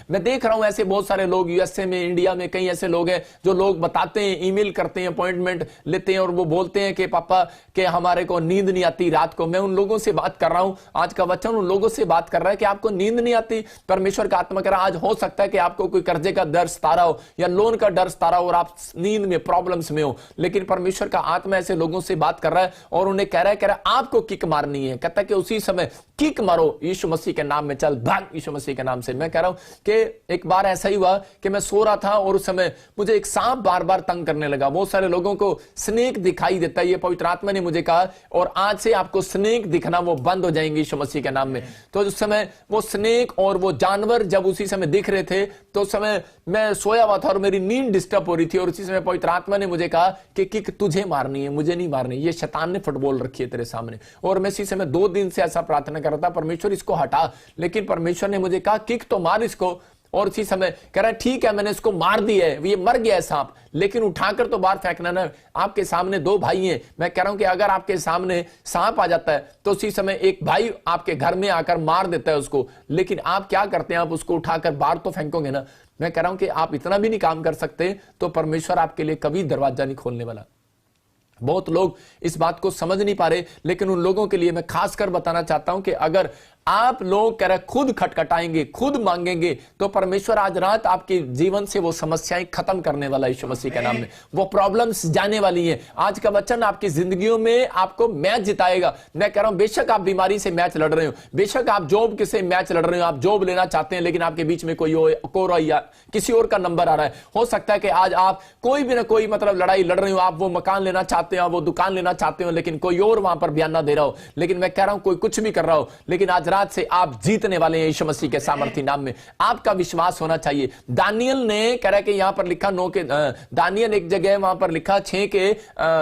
मैं देख रहा हूं ऐसे बहुत सारे लोग यूएसए में, इंडिया में कई ऐसे लोग हैं जो लोग बताते हैं, ईमेल करते हैं, अपॉइंटमेंट लेते हैं और वो बोलते हैं कि पापा के हमारे को नींद नहीं आती रात को। मैं उन लोगों से बात कर रहा हूं, आज का वचन उन लोगों से बात कर रहा है कि आपको नींद नहीं आती। परमेश्वर का आत्मा कह रहा है आज हो सकता है कि आपको कोई कर्जे का डर सता रहा हो या लोन का डर सता रहा हो और आप नींद में प्रॉब्लम्स में हो, लेकिन परमेश्वर का आत्मा ऐसे लोगों से बात कर रहा है और उन्हें कह रहा है आपको किक मारनी है। कहता है कि उसी समय किक मारो, यीशु मसीह के नाम में, चल भाग यीशु मसीह के नाम से। मैं कह रहा हूं कि एक बार ऐसा ही हुआ कि मैं सो रहा था और उस समय मुझे एक सांप बार बार तंग करने लगा। बहुत सारे लोगों को स्नेक दिखाई देता है, ये पवित्र आत्मा ने मुझे कहा, और आज से आपको स्नेक दिखना वो बंद हो जाएंगे यीशु मसीह के नाम में। तो उस समय वो स्नेक और वो जानवर जब उसी समय दिख रहे थे तो उस समय मैं सोया हुआ था और मेरी नींद डिस्टर्ब हो रही थी और उसी समय पवित्र आत्मा ने मुझे कहा कि किक तुझे मारनी है, मुझे नहीं मारनी, ये शैतान ने फुटबॉल रखी है तेरे सामने। और मैं इसी समय 2 दिन से ऐसा प्रार्थना कर रहा था, परमेश्वर इसको हटा, लेकिन परमेश्वर ने मुझे कहा किक तो मार इसको। और इसी समय कह रहा है ठीक है मैंने इसको मार दिया है, ये मर गया है सांप, लेकिन उठाकर तो बाहर फेंकना ना। आपके सामने 2 भाई हैं, मैं कह रहा हूं कि अगर आपके सामने सांप आ जाता है तो उसी समय एक भाई आपके घर में आकर मार देता है उसको, लेकिन आप क्या करते हैं, आप उसको उठाकर बाहर तो फेंकोगे ना। मैं कह रहा हूं कि आप इतना भी नहीं काम कर सकते तो परमेश्वर आपके लिए कभी दरवाजा नहीं खोलने वाला। बहुत लोग इस बात को समझ नहीं पा रहे, लेकिन उन लोगों के लिए मैं खासकर बताना चाहता हूं कि अगर आप लोग कह रहे खुद खटखटाएंगे, खुद मांगेंगे, तो परमेश्वर आज रात आपके जीवन से वो समस्याएं खत्म करने वाला यीशु मसीह के नाम में। वो प्रॉब्लम्स जाने वाली हैं। आज का वचन आपकी जिंदगियों में आपको मैच जिताएगा। मैं कह रहा हूं बेशक आप बीमारी से मैच लड़ रहे हो, बेशक आप जॉब के से मैच लड़ रहे हो, आप जॉब लेना चाहते हैं लेकिन आपके बीच में कोई या किसी और का नंबर आ रहा है। हो सकता है कि आज आप कोई भी ना कोई मतलब लड़ाई लड़ रहे हो, आप वो मकान लेना चाहते हो, वो दुकान लेना चाहते हो, लेकिन कोई और वहां पर बयाना दे रहा हो। लेकिन मैं कह रहा हूं कोई कुछ भी कर रहा हो, लेकिन आज से आप जीतने वाले हैं यीशु मसीह के सामर्थी नाम में। आपका विश्वास होना चाहिए। दानियल ने कह रहा है कि यहां पर लिखा दानियल एक जगह वहां पर लिखा 6 के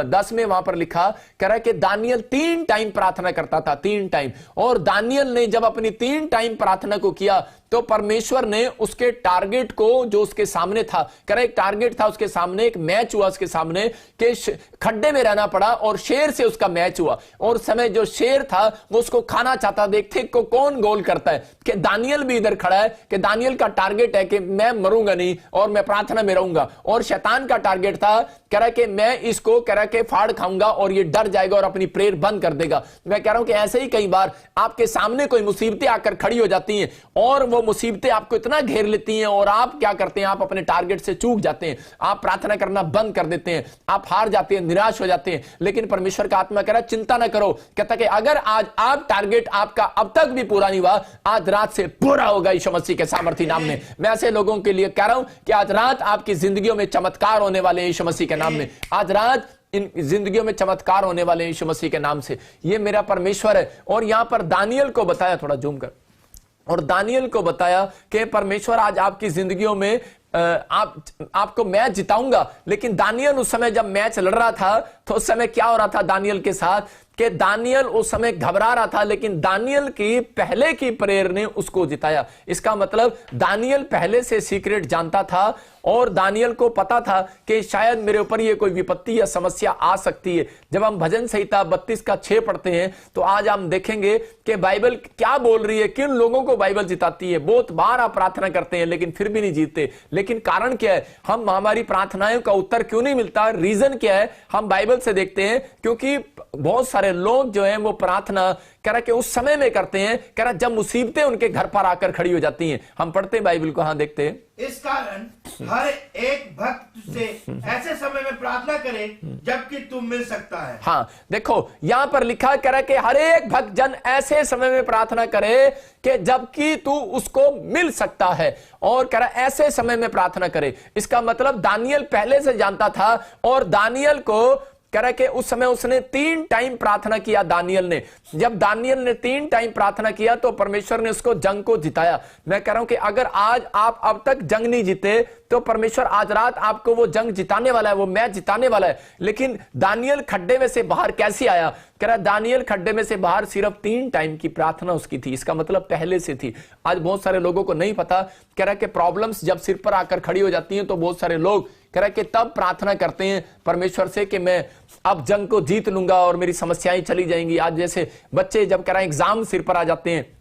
10 में वहां पर लिखा, कह रहा है कि दानियल 3 टाइम प्रार्थना करता था, 3 टाइम। और दानियल ने जब अपनी 3 टाइम प्रार्थना को किया तो परमेश्वर ने उसके टारगेट को जो उसके सामने था, कह रहा एक टारगेट था उसके सामने, एक मैच हुआ उसके सामने कि खड्डे में रहना पड़ा और शेर से उसका मैच हुआ। और समय जो शेर था वो उसको खाना चाहता, देखते को कौन गोल करता है। कि दानियल भी इधर खड़ा है कि दानियल का टारगेट है कि मैं मरूंगा नहीं और मैं प्रार्थना में रहूंगा। और शैतान का टारगेट था, कह रहा कि मैं इसको कह रहा कि फाड़ खाऊंगा और ये डर जाएगा और अपनी प्रेयर बंद कर देगा। मैं कह रहा हूं कि ऐसे ही कई बार आपके सामने कोई मुसीबतें आकर खड़ी हो जाती हैं और वो मुसीबतें आपको इतना घेर लेती हैं और आप क्या करते हैं, आप अपने टारगेट से चूक जाते हैं, आप प्रार्थना करना बंद कर देते हैं, आप हार जाते हैं, निराश हो जाते हैं। लेकिन परमेश्वर का आत्मा कह रहा चिंता ना करो, कहता कि अगर आज आप टारगेट आपका अब तक भी पूरा नहीं हुआ, आज रात से पूरा होगा यीशु मसीह के सामर्थी नाम में। मैं ऐसे लोगों के लिए कह रहा हूं कि आज रात आपकी जिंदगियों में चमत्कार होने वाले यीशु मसीह के नाम में। आज रात इन जिंदगियों में चमत्कार होने वाले हैं यीशु मसीह के नाम से। ये मेरा परमेश्वर है। और यहां पर दानियल को बताया, थोड़ा जूम कर, और दानियल को बताया कि परमेश्वर आज आपकी जिंदगियों में आपको मैच जिताऊंगा। लेकिन दानियल उस समय जब मैच लड़ रहा था तो उस समय क्या हो रहा था दानियल के साथ, कि दानियल उस समय घबरा रहा था, लेकिन दानियल की पहले की प्रेयर ने उसको जिताया। इसका मतलब दानियल पहले से सीक्रेट जानता था और दानियल को पता था कि शायद मेरे ऊपर ये कोई विपत्ति या समस्या आ सकती है। जब हम भजन संहिता 32 का 6 पढ़ते हैं तो आज हम देखेंगे कि बाइबल क्या बोल रही है, किन लोगों को बाइबल जिताती है। बहुत बार आप प्रार्थना करते हैं लेकिन फिर भी नहीं जीतते, लेकिन कारण क्या है, हम हमारी प्रार्थनाओं का उत्तर क्यों नहीं मिलता, रीजन क्या है, हम बाइबल से देखते हैं। क्योंकि बहुत सारे लोग जो हैं वो प्रार्थना कह रहा कि उस समय में करते हैं, कह रहा जब मुसीबतें उनके घर पर आकर खड़ी हो जाती हैं। हम पढ़ते हैं बाइबल को, हाँ देखते हैं, इस कारण हर एक भक्त से ऐसे समय में प्रार्थना करे जबकि तू मिल सकता है। हाँ देखो यहां पर लिखा, कह रहा कि हर एक भक्त जन ऐसे समय में प्रार्थना करे कि जबकि तू उसको मिल सकता है। और कह रहा ऐसे समय में प्रार्थना करे। इसका मतलब दानियल पहले से जानता था और दानियल को कह रहा कि उस समय उसने 3 टाइम प्रार्थना किया दानियल ने। जब दानियल ने 3 टाइम प्रार्थना किया तो परमेश्वर ने उसको जंग को जिताया। मैं कह रहा हूं कि अगर आज आप अब तक जंग नहीं जीते तो परमेश्वर आज रात आपको वो जंग जिताने वाला है, वो मैच जिताने वाला है। लेकिन दानियल खड्डे में से बाहर कैसे आया, कह रहा दानियल खड्डे में से बाहर सिर्फ 3 टाइम की प्रार्थना उसकी थी। इसका मतलब पहले से थी। आज बहुत सारे लोगों को नहीं पता, कह रहा कि प्रॉब्लम्स जब सिर पर आकर खड़ी हो जाती हैं तो बहुत सारे लोग कह रहा कि तब प्रार्थना करते हैं परमेश्वर से कि मैं अब जंग को जीत लूंगा और मेरी समस्याएं चली जाएंगी। आज जैसे बच्चे जब कह रहा एग्जाम सिर पर आ जाते हैं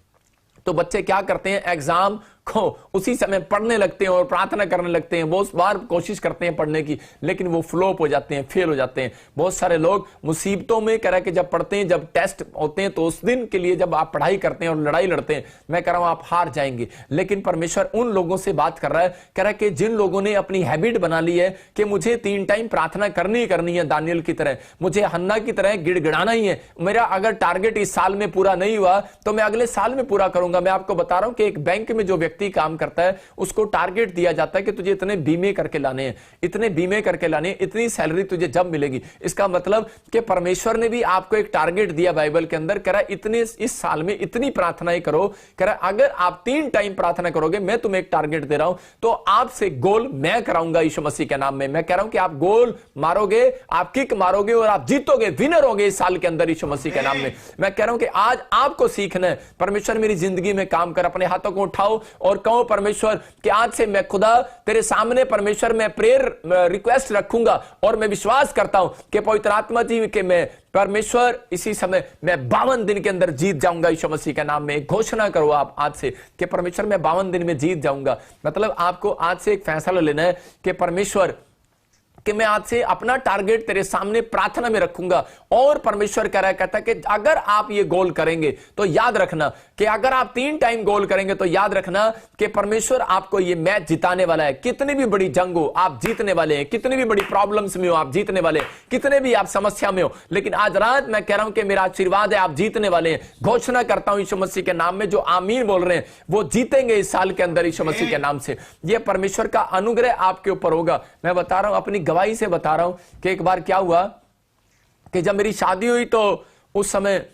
तो बच्चे क्या करते हैं, एग्जाम को उसी समय पढ़ने लगते हैं और प्रार्थना करने लगते हैं, बहुत बार कोशिश करते हैं पढ़ने की, लेकिन वो फ्लॉप हो जाते हैं, फेल हो जाते हैं। बहुत सारे लोग मुसीबतों में कह रहा कि जब पढ़ते हैं, जब टेस्ट होते हैं, तो उस दिन के लिए जब आप पढ़ाई करते हैं और लड़ाई लड़ते हैं, मैं कह रहा हूं आप हार जाएंगे। लेकिन परमेश्वर उन लोगों से बात कर रहा है, कह रहा है कि जिन लोगों ने अपनी हैबिट बना ली है कि मुझे 3 टाइम प्रार्थना करनी ही करनी है, दानियल की तरह, मुझे हन्ना की तरह गिड़गिड़ाना ही है, मेरा अगर टारगेट इस साल में पूरा नहीं हुआ तो मैं अगले साल में पूरा करूंगा। मैं आपको बता रहा हूं कि एक बैंक में जो व्यक्ति काम करता है उसको टारगेट दिया जाता है कि तुझे इतने बीमे करके लाने हैं, इतने बीमे करके लाने हैं, इतनी सैलरी तुझे जब मिलेगी। इसका मतलब कि परमेश्वर ने भी आपको एक टारगेट दिया बाइबल के अंदर, कह रहा इतने इस साल में इतनी प्रार्थनाएं करो, कह रहा अगर आप 3 टाइम प्रार्थना करोगे, मैं तुम्हें एक टारगेट दे रहा हूं, तो आपसे गोल मैं कराऊंगा यीशु मसीह के नाम में। मैं कह रहा हूं कि आप गोल मारोगे, आप किक मारोगे और आप जीतोगे, विनर होगे इस साल के अंदर यीशु मसीह के नाम में। मैं कह रहा हूं कि आज आपको सीखना है, परमेश्वर मेरी जिंदगी में काम कर। अपने हाथों को उठाओ और कहो परमेश्वर कि आज से मैं खुदा तेरे सामने परमेश्वर मैं प्रेयर रिक्वेस्ट रखूंगा और मैं विश्वास करता हूं कि पवित्र आत्मा जी के मैं परमेश्वर इसी समय मैं 52 दिन के अंदर जीत जाऊंगा यीशु मसीह के नाम में। एक घोषणा करो आप आज से कि परमेश्वर मैं 52 दिन में जीत जाऊंगा। मतलब आपको आज से एक फैसला लेना है कि परमेश्वर कि मैं आज से अपना टारगेट तेरे सामने प्रार्थना में रखूंगा। और परमेश्वर कह रहा है, कहता है कि अगर आप ये गोल करेंगे तो याद रखना कि अगर आप 3 टाइम गोल करेंगे तो याद रखना कि परमेश्वर आपको ये मैच जिताने वाला है। कितनी भी बड़ी जंग हो आप जीतने वाले हैं, कितनी भी बड़ी प्रॉब्लम्स में हो आप जीतने वाले हैं, कितने भी आप समस्या में हो, लेकिन आज रात मैं कह रहा हूं कि मेरा आशीर्वाद है, आप जीतने वाले हैं। घोषणा करता हूं यीशु मसीह के नाम में, जो आमीन बोल रहे हैं वो जीतेंगे इस साल के अंदर यीशु मसीह के नाम से। ये परमेश्वर का अनुग्रह आपके ऊपर होगा। मैं बता रहा हूं, अपनी गवाही से बता रहा हूं कि एक बार क्या हुआ कि जब मेरी शादी हुई तो उस समय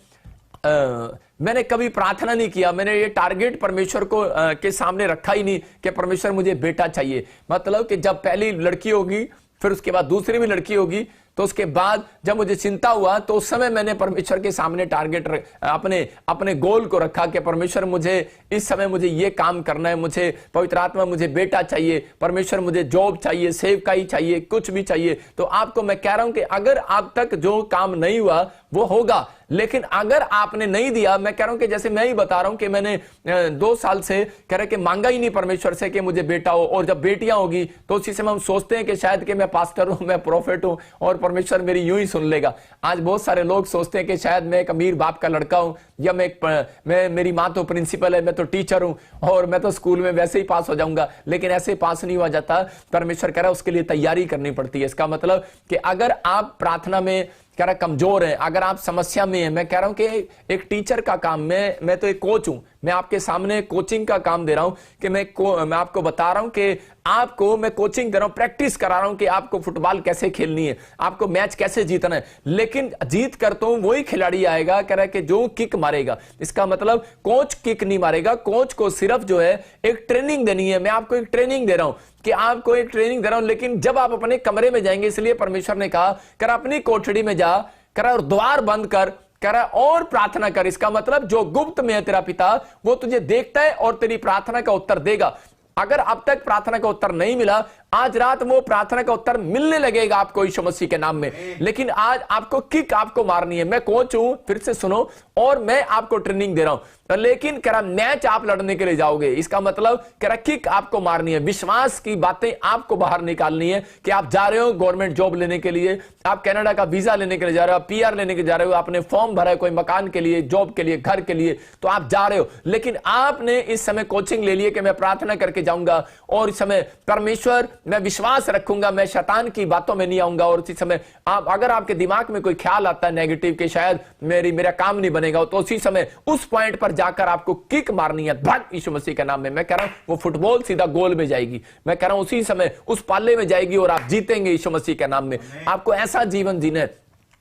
मैंने कभी प्रार्थना नहीं किया, मैंने ये टारगेट परमेश्वर को के सामने रखा ही नहीं कि परमेश्वर मुझे बेटा चाहिए। मतलब कि जब पहली लड़की होगी फिर उसके बाद दूसरी भी लड़की होगी, तो उसके बाद जब मुझे चिंता हुआ तो उस समय मैंने परमेश्वर के सामने टारगेट अपने गोल को रखा कि परमेश्वर मुझे इस समय मुझे ये काम करना है, मुझे पवित्र आत्मा मुझे बेटा चाहिए, परमेश्वर मुझे जॉब चाहिए, सेवकाई चाहिए, कुछ भी चाहिए। तो आपको मैं कह रहा हूं कि अगर आप तक जो काम नहीं हुआ वो होगा, लेकिन अगर आपने नहीं दिया, मैं कह रहा हूं कि जैसे मैं ही बता रहा हूं कि मैंने 2 साल से कह रहे कि मांगा ही नहीं परमेश्वर से कि मुझे बेटा हो, और जब बेटियां होगी तो उसी समय हम सोचते हैं कि शायद कि मैं पास्टर हूं, मैं प्रोफेट हूं और परमेश्वर मेरी यूं ही सुन लेगा। आज बहुत सारे लोग सोचते हैं कि शायद मैं एक अमीर बाप का लड़का हूं, या मैं मेरी मां तो प्रिंसिपल है, मैं तो टीचर हूं और मैं तो स्कूल में वैसे ही पास हो जाऊंगा, लेकिन ऐसे पास नहीं हुआ जाता। परमेश्वर कह रहा है उसके लिए तैयारी करनी पड़ती है। इसका मतलब कि अगर आप प्रार्थना में कह रहा कमजोर है, अगर आप समस्या में हैं, मैं कह रहा हूं कि एक टीचर का काम, मैं तो एक कोच हूं, मैं आपके सामने कोचिंग का काम दे रहा हूं कि मैं आपको बता रहा हूं कि आपको मैं कोचिंग दे रहा हूं, प्रैक्टिस करा रहा हूं कि आपको फुटबॉल कैसे खेलनी है, आपको मैच कैसे जीतना है। लेकिन जीत कर तो वही खिलाड़ी आएगा, कह रहा है कि जो किक मारेगा। इसका मतलब कोच किक नहीं मारेगा, कोच को सिर्फ जो है एक ट्रेनिंग देनी है। मैं आपको एक ट्रेनिंग दे रहा हूं कि आपको एक ट्रेनिंग दे रहा हूं, लेकिन जब आप अपने कमरे में जाएंगे, इसलिए परमेश्वर ने कहा कर अपनी कोठड़ी में जा, कर और द्वार बंद कर, कह रहा और प्रार्थना कर। इसका मतलब जो गुप्त में है तेरा पिता वो तुझे देखता है और तेरी प्रार्थना का उत्तर देगा। अगर अब तक प्रार्थना का उत्तर नहीं मिला, आज रात वो प्रार्थना का उत्तर मिलने लगेगा आपको यीशु मसीह के नाम में। लेकिन आज आपको किक आपको मारनी है। मैं कोच हूं, फिर से सुनो, और मैं आपको ट्रेनिंग दे रहा हूं, लेकिन कह रहा मैच आप लड़ने के लिए जाओगे। इसका मतलब कह रहा किक आपको मारनी है, विश्वास की बातें आपको बाहर निकालनी है कि आप जा रहे हो गवर्नमेंट जॉब लेने के लिए, आप कनाडा का वीजा लेने के लिए जा रहे हो, आप PR लेने के जा रहे हो, आपने फॉर्म भरा है कोई मकान के लिए, जॉब के लिए, घर के लिए, तो आप जा रहे हो। लेकिन आपने इस समय कोचिंग ले ली कि मैं प्रार्थना करके जाऊंगा और इस समय परमेश्वर मैं विश्वास रखूंगा, मैं शैतान की बातों में नहीं आऊंगा। और उसी समय आप अगर आपके दिमाग में कोई ख्याल आता है नेगेटिव कि शायद मेरा काम नहीं बनेगा, तो उसी समय उस पॉइंट पर जाकर आपको किक मारनी है, भग यीशु मसीह के नाम में। मैं कह रहा हूं वो फुटबॉल सीधा गोल में जाएगी। मैं कह रहा हूं उसी समय उस पाले में जाएगी और आप जीतेंगे यीशु मसीह के नाम में। आपको ऐसा जीवन जीना है।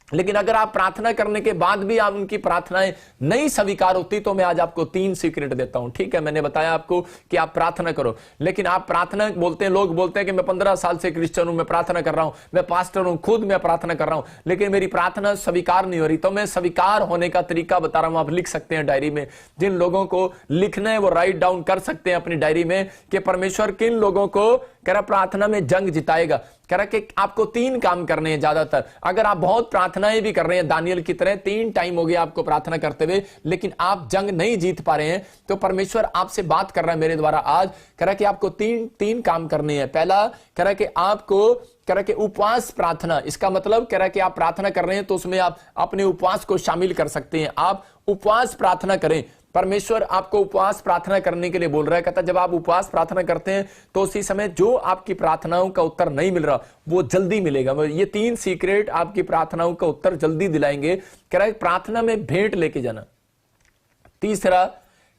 लेकिन अगर आप प्रार्थना करने के बाद भी आप उनकी प्रार्थनाएं नहीं स्वीकार होती, तो मैं आज आपको 3 सीक्रेट देता हूं। ठीक है, मैंने बताया आपको कि आप प्रार्थना करो, लेकिन आप प्रार्थना बोलते हैं, लोग बोलते हैं कि मैं 15 साल से क्रिश्चियन हूं, मैं प्रार्थना कर रहा हूं, मैं पास्टर हूं, खुद मैं प्रार्थना कर रहा हूं, लेकिन मेरी प्रार्थना स्वीकार नहीं हो रही। तो मैं स्वीकार होने का तरीका बता रहा हूं, आप लिख सकते हैं डायरी में। जिन लोगों को लिखना है वो राइट डाउन कर सकते हैं अपनी डायरी में कि परमेश्वर किन लोगों को कह रहा प्रार्थना में जंग जिताएगा। कह रहा कि आपको 3 काम करने हैं ज्यादातर। अगर आप बहुत प्रार्थनाएं भी कर रहे हैं दानियल की तरह, 3 टाइम हो गया आपको प्रार्थना करते हुए, लेकिन आप जंग नहीं जीत पा रहे हैं, तो परमेश्वर आपसे बात कर रहा है मेरे द्वारा आज। कह रहा कि आपको 3 काम करने हैं। पहला कह रहा कि आपको कह रहा कि उपवास प्रार्थना, इसका मतलब कह रहा कि आप प्रार्थना कर रहे हैं तो उसमें आप अपने उपवास को शामिल कर सकते हैं। आप उपवास प्रार्थना करें। परमेश्वर आपको उपवास प्रार्थना करने के लिए बोल रहा है। कहता जब आप उपवास प्रार्थना करते हैं तो उसी समय जो आपकी प्रार्थनाओं का उत्तर नहीं मिल रहा वो जल्दी मिलेगा। ये 3 सीक्रेट आपकी प्रार्थनाओं का उत्तर जल्दी दिलाएंगे। कह रहा है प्रार्थना में भेंट लेके जाना। तीसरा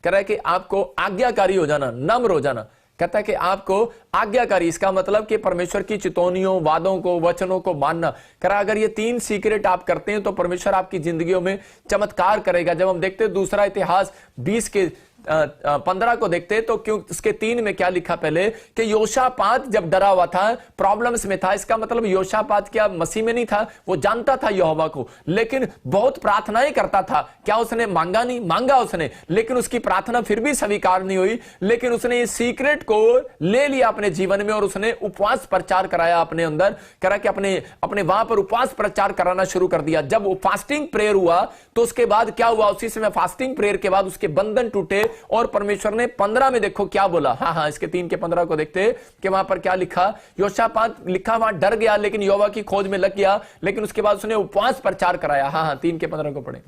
कह रहा है कि आपको आज्ञाकारी हो जाना, नम्र हो जाना। कहता है कि आपको आज्ञाकारी, इसका मतलब कि परमेश्वर की चितौनियों, वादों को, वचनों को मानना। कह रहा अगर ये 3 सीक्रेट आप करते हैं तो परमेश्वर आपकी जिंदगियों में चमत्कार करेगा। जब हम देखते हैं दूसरा इतिहास 20 के 15 को देखते तो क्यों उसके 3 में क्या लिखा पहले कि योशापात जब डरा हुआ था, प्रॉब्लम्स में था। इसका मतलब योशापात क्या मसीह में नहीं था, वो जानता था यहोवा को, लेकिन बहुत प्रार्थनाएं करता था। क्या उसने मांगा नहीं? मांगा उसने, लेकिन उसकी प्रार्थना फिर भी स्वीकार नहीं हुई। लेकिन उसने इस सीक्रेट को ले लिया अपने जीवन में और उसने उपवास प्रचार कराया अपने अंदर। करा कि अपने वहां पर उपवास प्रचार कराना शुरू कर दिया। जब वो फास्टिंग प्रेयर हुआ तो उसके बाद क्या हुआ, उसी समय फास्टिंग प्रेयर के बाद उसके बंधन टूटे और परमेश्वर ने 15 में देखो क्या बोला। हाँ, इसके 3 के 15 को देखते कि वहां पर क्या लिखा। योशापात लिखा वहां डर गया लेकिन यहोवा की खोज में लग गया, लेकिन उसके बाद उसने उपवास प्रचार कराया। हाँ, 3 के 15 को पढ़े।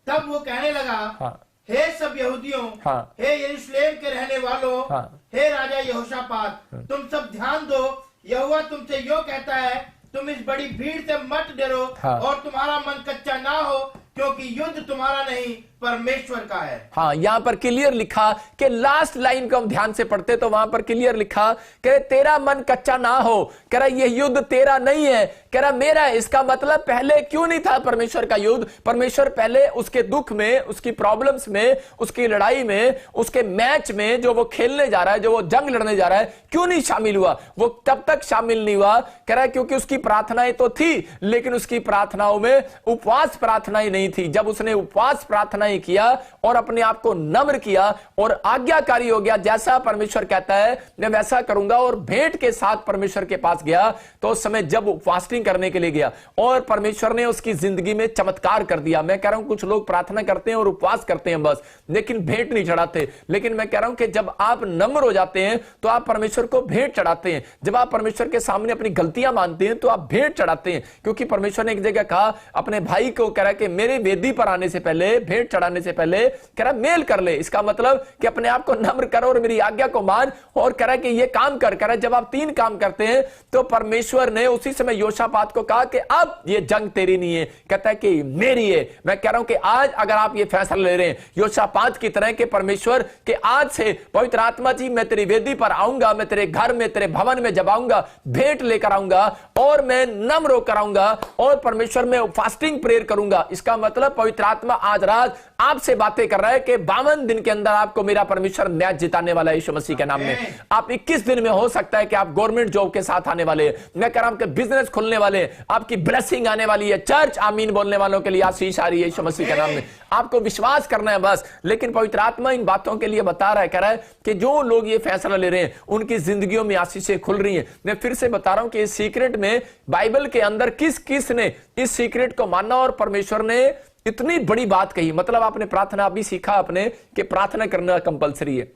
तब वो कहने लगा, हाँ, हे सब यहूदियों, हाँ, हे यरूशलेम के रहने वालों, हाँ, हे राजा यहोशापात, तुम सब ध्यान दो। यहोवा तुमसे यो कहता है, तुम इस बड़ी भीड़ से मत डरो, हाँ, और तुम्हारा मन कच्चा ना हो, क्योंकि युद्ध तुम्हारा नहीं परमेश्वर का है। हाँ, यहां पर क्लियर लिखा कि लास्ट लाइन को हम ध्यान से पढ़ते तो वहां पर क्लियर लिखा कि तेरा मन कच्चा ना हो। कह रहा ये युद्ध तेरा नहीं है, कह रहा मेरा है। इसका मतलब पहले क्यों नहीं था परमेश्वर का युद्ध? परमेश्वर पहले उसके दुख में, उसकी प्रॉब्लम्स में, उसकी लड़ाई में, उसके मैच में जो वो खेलने जा रहा है, जो वो जंग लड़ने जा रहा है, क्यों नहीं शामिल हुआ? वो तब तक शामिल नहीं हुआ, कह रहा है क्योंकि उसकी प्रार्थनाएं तो थी, लेकिन उसकी प्रार्थनाओं में उपवास प्रार्थनाएं नहीं थी। जब उसने उपवास प्रार्थनाएं किया और अपने आप को नम्र किया और आज्ञाकारी हो गया, जैसा परमेश्वर कहता है मैं वैसा करूंगा, और भेंट के साथ परमेश्वर के पास गया, तो उस समय जब फास्टिंग करने के लिए गया और परमेश्वर ने उसकी जिंदगी में चमत्कार कर दिया। मैं कह रहा हूं कुछ लोग प्रार्थना करते हैं और उपवास करते हैं बस, लेकिन भेंट नहीं चढ़ाते। लेकिन मैं कह रहा हूं कि जब आप नम्र हो जाते हैं तो आप परमेश्वर को भेंट चढ़ाते हैं। जब आप परमेश्वर के सामने अपनी गलतियां मानते हैं तो आप भेंट चढ़ाते हैं, क्योंकि परमेश्वर ने एक जगह कहा अपने भाई को, कह रहा कि मेरे वेदी पर आने से पहले, भेंट चढ़ाने से पहले कह रहा मेल कर ले। इसका मतलब कि अपने आप को नम्र करो और मेरी आज्ञा को मान, और कह रहा कि ये काम कर। कह रहा जब आप 3 काम करते हैं तो परमेश्वर ने उसी समय योशापात को कहा कि अब ये जंग तेरी नहीं है, कहता है कि मेरी है। मैं कह रहा हूं कि आज अगर आप ये फैसला ले रहे हैं योशापात की तरह के परमेश्वर के आज से पवित्र आत्मा जी मैं तेरी वेदी पर आऊंगा, मैं तेरे घर में, तेरे भवन में जब आऊंगा भेंट लेकर आऊंगा और मैं नम्र होकर आऊंगा और परमेश्वर में फास्टिंग प्रेयर करूंगा। इसका मतलब पवित्र आत्मा आज रात आपसे बातें कर रहा है कि 52 दिन के अंदर आपको मेरा परमेश्वर मैच जिताने वाला है यीशु मसीह के नाम में। आप 21 दिन में हो सकता है कि आप गवर्नमेंट जॉब के साथ आने वाले हैं। मैं कह रहा हूं कि बिजनेस खुलने वाले, आपकी ब्लेसिंग आने वाली है। चर्च आमीन बोलने वालों के लिए आशीष आ रही है यीशु मसीह के नाम में। आपको विश्वास करना है बस। लेकिन पवित्र आत्मा इन बातों के लिए बता रहा है, कह रहा है कि जो लोग ये फैसला ले रहे हैं उनकी जिंदगियों में आशीषें खुल रही हैं। मैं फिर से बता रहा हूं कि इस सीक्रेट में बाइबल के अंदर किस किस ने इस सीक्रेट को माना और परमेश्वर ने इतनी बड़ी बात कही। मतलब आपने प्रार्थना अभी सीखा आपने कि प्रार्थना करना कंपलसरी है।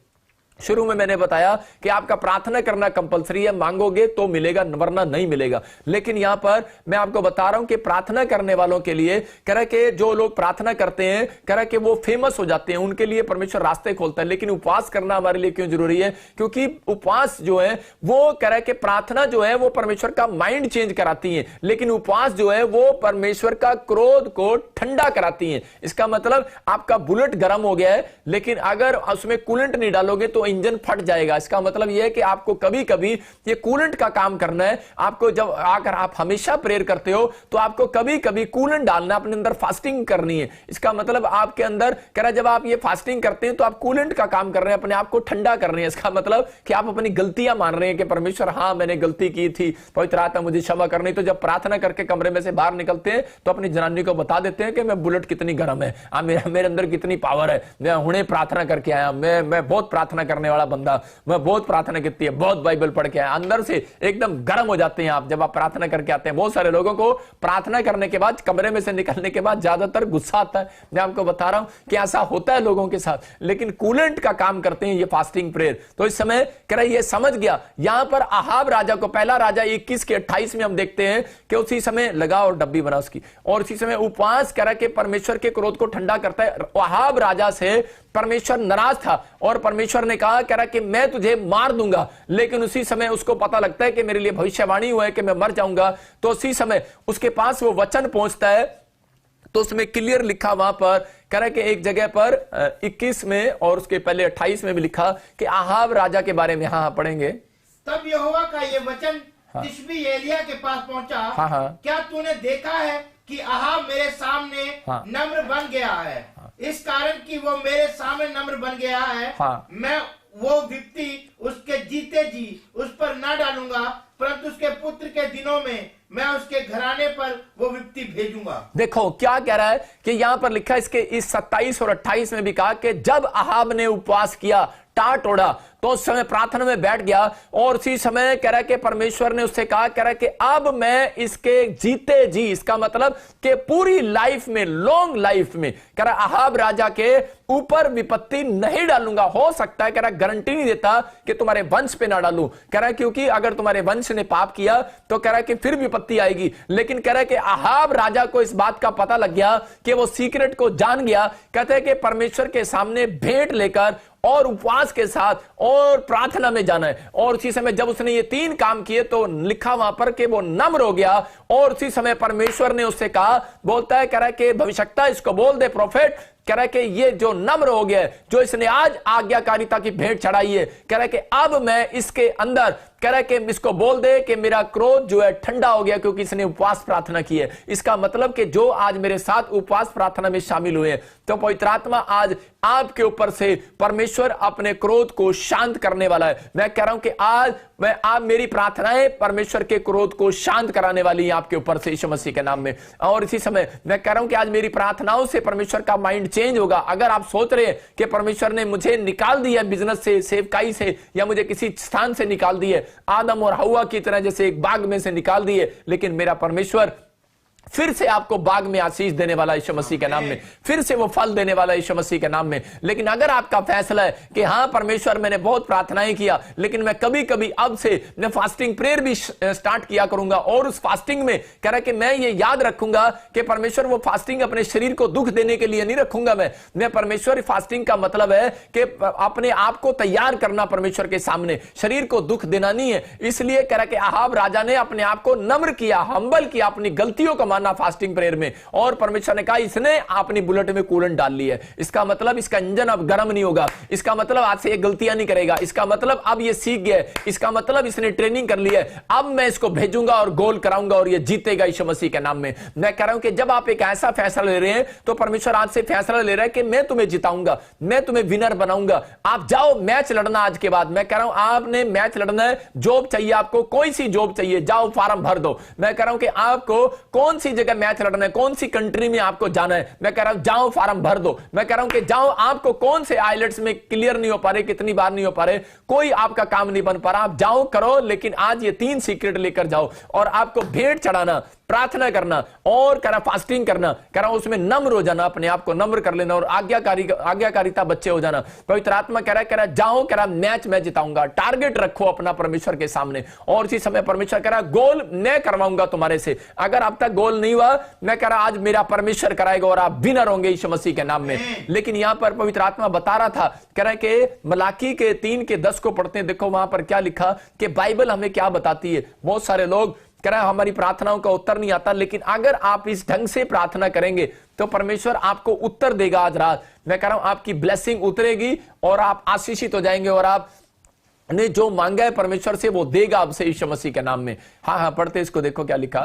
शुरू में मैंने बताया कि आपका प्रार्थना करना कंपलसरी है, मांगोगे तो मिलेगा वरना नहीं मिलेगा। लेकिन यहां पर मैं आपको बता रहा हूं कि प्रार्थना करने वालों के लिए कह रहा है कि जो लोग प्रार्थना करते हैं कह रहा है कि वो फेमस हो जाते हैं, उनके लिए परमेश्वर रास्ते खोलता है। लेकिन उपवास करना हमारे लिए क्यों जरूरी है? क्योंकि उपवास जो है वो कह रहा है कि प्रार्थना जो है वो परमेश्वर का माइंड चेंज कराती है, लेकिन उपवास जो है वो परमेश्वर का क्रोध को ठंडा कराती है। इसका मतलब आपका बुलेट गर्म हो गया है, लेकिन अगर उसमें कूलेंट नहीं डालोगे तो इंजन फट जाएगा। इसका मतलब यह है कि आपको कभी कभी ये कूलेंट का काम करना है। आपको जब अगर आप हमेशा प्रेयर करते हो तो आपको कभी कभी कूलेंट डालना, अपने अंदर फास्टिंग करनी है। इसका मतलब आपके अंदर कह रहा जब आप ये फास्टिंग करते हैं तो आप कूलेंट का काम कर रहे हैं, अपने आप को ठंडा कर रहे हैं। इसका मतलब कि आप अपनी गलतियां मान रहे हैं कि परमेश्वर हाँ मैंने गलती की थी, पवित्र आत्मा मुझे क्षमा करनी। तो जब प्रार्थना करके कमरे में से बाहर निकलते हैं तो अपनी जनानी को बता देते हैं कि मैं बुलेट कितनी गर्म है, मेरे अंदर कितनी पावर है, मैं हुणे प्रार्थना करके आया, मैं बहुत प्रार्थना करने वाला बंदा, मैं बहुत प्रार्थना करती है, बहुत बाइबल पढ़ के आया, अंदर से एकदम गर्म हो जाते हैं आप जब आप प्रार्थना करके आते हैं। बहुत सारे लोगों को प्रार्थना करने के बाद, कमरे में से निकलने के बाद ज्यादातर गुस्सा आता है। मैं आपको बता रहा हूं कि ऐसा होता है लोगों के साथ, लेकिन कूलेंट का काम करते हैं ये फास्टिंग प्रेयर। तो इस समय कह रहा ये समझ गया। यहां पर आहाब राजा को, पहला राजा 21 के 28 में हम देखते हैं कि उसी समय लगा और डब्बी बना उसकी, और उसी समय उपवास करा के परमेश्वर के क्रोध को ठंडा करता है। आहाब राजा से परमेश्वर नाराज था और परमेश्वर ने कहा, कह रहा कि मैं तुझे मार दूंगा, लेकिन उसी समय उसको पता लगता है कि मेरे लिए भविष्यवाणी हुआ है कि मैं मर जाऊंगा। तो उसी समय उसके पास वो वचन पहुंचता है, तो उसमें क्लियर लिखा वहां पर, कह रहा कि एक जगह पर 21 में और उसके पहले 28 में भी लिखा कि आहाब राजा के बारे में। हाँ पढ़ेंगे। तब यहोवा का ये वचन तिशबी एलिया के पास पहुंचा, क्या तूने देखा है कि आहाब मेरे सामने नम्र बन गया है? इस कारण कि वो मेरे सामने नम्र बन गया है, मैं वो विपत्ति उसके जीते जी उस पर न डालूंगा, परंतु उसके पुत्र के दिनों में मैं उसके घराने पर वो विपत्ति भेजूंगा। देखो क्या कह रहा है कि यहां पर लिखा, इसके इस 27 और 28 में भी कहा कि जब आहाब ने उपवास किया, टाट ओढ़ा, तो उस समय प्रार्थना में बैठ गया, और उसी समय कह रहा है कि परमेश्वर ने उससे कहा, कह रहा है कि अब मैं इसके जीते जी, इसका मतलब कि पूरी लाइफ में, लॉन्ग लाइफ में, कह रहा आहाब राजा के ऊपर विपत्ति नहीं डालूंगा। हो सकता है, कह रहा गारंटी नहीं देता कि तुम्हारे वंश पे ना डालूं, कह रहा क्योंकि अगर तुम्हारे वंश ने पाप किया तो कह रहा कि फिर विपत्ति आएगी। लेकिन कह रहा कि आहाब राजा को इस बात का पता लग गया कि वो सीक्रेट को जान गया। कहते हैं कि परमेश्वर के सामने भेंट लेकर और उपवास के साथ और प्रार्थना में जाना है, और उसी समय जब उसने ये 3 काम किए तो लिखा वहां पर कि वो नम्र हो गया, और उसी समय परमेश्वर ने उससे कहा, बोलता है, कह रहा है कि भविष्यवक्ता इसको बोल दे, प्रोफेट, कह रहा है कि ये जो नम्र हो गया है, जो इसने आज आज्ञाकारिता की भेंट चढ़ाई है, कह रहा है कि अब मैं इसके अंदर, कह रहा है कि इसको बोल दे कि मेरा क्रोध जो है ठंडा हो गया, क्योंकि इसने उपवास प्रार्थना की है। इसका मतलब कि जो आज मेरे साथ उपवास प्रार्थना में शामिल हुए हैं, तो पवित्र आत्मा आज आपके ऊपर से परमेश्वर अपने क्रोध को शांत करने वाला है। मैं कह रहा हूं कि आज आप मेरी प्रार्थनाएं परमेश्वर के क्रोध को शांत कराने वाली है आपके ऊपर से, यीशु मसीह के नाम में। और इसी समय मैं कह रहा हूं कि आज मेरी प्रार्थनाओं से परमेश्वर का माइंड चेंज होगा। अगर आप सोच रहे हैं कि परमेश्वर ने मुझे निकाल दिया बिजनेस से, सेवकाई से, या मुझे किसी स्थान से निकाल दिए, आदम और हवा की तरह जैसे एक बाग में से निकाल दिए, लेकिन मेरा परमेश्वर फिर से आपको बाग में आशीष देने वाला यीशु मसीह के नाम में, फिर से वो फल देने वाला यीशु मसीह के नाम में। लेकिन अगर आपका फैसला है कि हाँ परमेश्वर मैंने बहुत प्रार्थनाएं किया, लेकिन मैं कभी कभी अब से मैं फास्टिंग प्रेयर भी स्टार्ट किया करूंगा, और उस फास्टिंग में कह रहा कि मैं ये याद रखूंगा कि परमेश्वर वो फास्टिंग अपने शरीर को दुख देने के लिए नहीं रखूंगा। मैं परमेश्वर फास्टिंग का मतलब है कि अपने आप को तैयार करना परमेश्वर के सामने, शरीर को दुख देना नहीं है। इसलिए कह रहा कि आहाब राजा ने अपने आप को नम्र किया, हम्बल किया, अपनी गलतियों को माना फास्टिंग प्रेयर में, और परमेश्वर ने कहा इसने अपनी बुलेट में कूलेंट डाल ली है, इसका मतलब इसका इंजन अब गर्म नहीं होगा, इसका मतलब आज से ये गलतियां नहीं करेगा, इसका मतलब अब ये सीख गया, इसका मतलब इसने ट्रेनिंग कर ली है, अब मैं इसको भेजूंगा और गोल कराऊंगा और ये जीतेगा यीशु मसीह के नाम में। मैं कह रहा हूं कि जब आप एक ऐसा फैसला ले रहे हैं, तो परमेश्वर आज से फैसला ले रहा है कि मैं तुम्हें जिताऊंगा, मैं तुम्हें विनर बनाऊंगा। आप जाओ मैच लड़ना आज के बाद। मैं कह रहा हूं आपने मैच लड़ना है, जॉब चाहिए आपको, कोई सी जॉब चाहिए, जाओ फॉर्म भर दो। मैं कह रहा हूं कि आपको कौन सी जगह मैच लड़ना है, कौन सी कंट्री में आपको जाना है, मैं कह रहा हूं जाओ फॉर्म भर दो। मैं कह रहा हूं कि जाओ, आपको कौन से आइलेट्स में क्लियर नहीं हो पा रहे, कितनी बार नहीं हो पा रहे, कोई आपका काम नहीं बन पा रहा, आप जाओ करो, लेकिन आज ये 3 सीक्रेट लेकर जाओ, और आपको भेंट चढ़ाना, प्रार्थना करना और करा फास्टिंग करना, करा उसमें नम्र हो जाना, अपने आप को नम्र कर लेना और आज्ञाकारिता बच्चे हो जाना। पवित्र आत्मा कह रहा है जाओ, कह रहा मैच मैं जिताऊंगा, टारगेट रखो अपना परमेश्वर के सामने, और इसी समय परमेश्वर कह रहा गोल मैं करवाऊंगा तुम्हारे से। अगर अब तक गोल नहीं हुआ, मैं कह रहा आज मेरा परमेश्वर कराएगा और आप विनर होंगे यीशु मसीह के नाम में। लेकिन यहां पर पवित्र आत्मा बता रहा था, कह रहा है कि मलाकी के 3:10 को पढ़ते हैं, देखो वहां पर क्या लिखा कि बाइबल हमें क्या बताती है। बहुत सारे लोग कह रहे हैं हमारी प्रार्थनाओं का उत्तर नहीं आता, लेकिन अगर आप इस ढंग से प्रार्थना करेंगे तो परमेश्वर आपको उत्तर देगा आज रात। मैं कह रहा हूं आपकी ब्लेसिंग उतरेगी और आप आशीषित हो जाएंगे, और आप ने जो मांगा है परमेश्वर से वो देगा आपसे यीशु मसीह के नाम में। हाँ पढ़ते इसको, देखो क्या लिखा।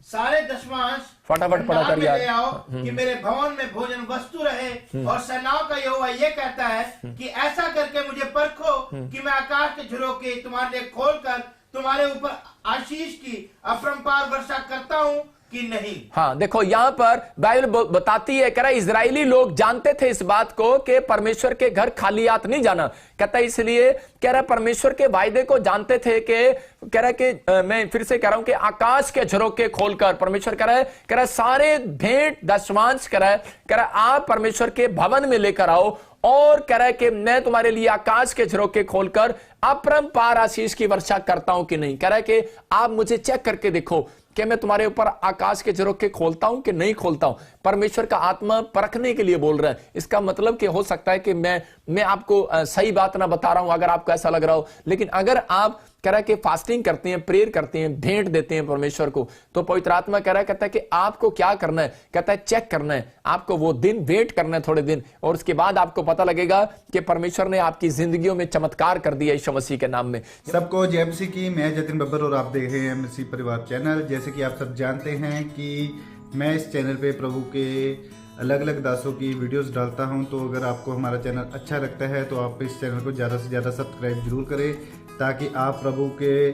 सारे दशमांश फटाफट पढ़ा कर यार, आओ कि मेरे भवन में भोजन वस्तु रहे, और सेनाओं का यहोवा ये कहता है कि ऐसा करके मुझे परखो कि मैं आकाश के झरोखे तुम्हारे लिए खोलकर तुम्हारे ऊपर आशीष की अपरंपार वर्षा करता हूँ, कि नहीं। हाँ, देखो यहां पर बाइबल बताती है, कह रहा है इजरायली लोग जानते थे इस बात को कि परमेश्वर के घर खाली हाथ नहीं जाना। कहता है इसलिए कह रहा है परमेश्वर के वायदे को जानते थे कि कह रहा है कि मैं फिर से कह रहा हूं कि आकाश के झरोखे खोलकर परमेश्वर कह रहा है सारे भेंट दशमांश कह रहा है आप परमेश्वर के भवन में लेकर आओ, और कह रहा है कि मैं तुम्हारे लिए आकाश के झरोखे खोलकर अपरंपार आशीष की वर्षा करता हूं कि नहीं। कह रहा है कि आप मुझे चेक करके देखो कि मैं तुम्हारे ऊपर आकाश के झरोखे खोलता हूं कि नहीं खोलता हूं। परमेश्वर का आत्मा परखने के लिए बोल रहा है। इसका मतलब कि हो सकता है कि मैं आपको सही बात ना बता रहा हूं अगर आपको ऐसा लग रहा हो, लेकिन अगर आप कह रहा है कि फास्टिंग करते हैं, प्रेयर करते हैं, भेंट देते हैं परमेश्वर को, तो पवित्र आत्मा कह रहा है, कहता है कि आपको क्या करना है, कहता है चेक करना है, आपको वो दिन वेट करना है थोड़े दिन, और उसके बाद आपको पता लगेगा कि परमेश्वर ने आपकी जिंदगियों में चमत्कार कर दिया यीशु मसीह के नाम में। सबको जय मसीह की। मैं जतिन बब्बर और आप देख रहे हैं मसीह परिवार चैनल। जैसे कि आप सब जानते हैं कि मैं इस चैनल पे प्रभु के अलग अलग दासों की वीडियोस डालता हूं, तो अगर आपको हमारा चैनल अच्छा लगता है तो आप इस चैनल को ज़्यादा से ज़्यादा सब्सक्राइब जरूर करें, ताकि आप प्रभु के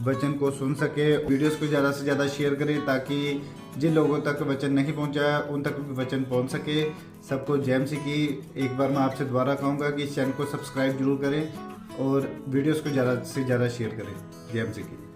वचन को सुन सके। वीडियोस को ज़्यादा से ज़्यादा शेयर करें ताकि जिन लोगों तक वचन नहीं पहुंचा उन तक भी वचन पहुंच सके। सबको जय मसीह की। एक बार मैं आपसे दोबारा कहूँगा कि इस चैनल को सब्सक्राइब जरूर करें और वीडियोस को ज़्यादा से ज़्यादा शेयर करें। जय मसीह की।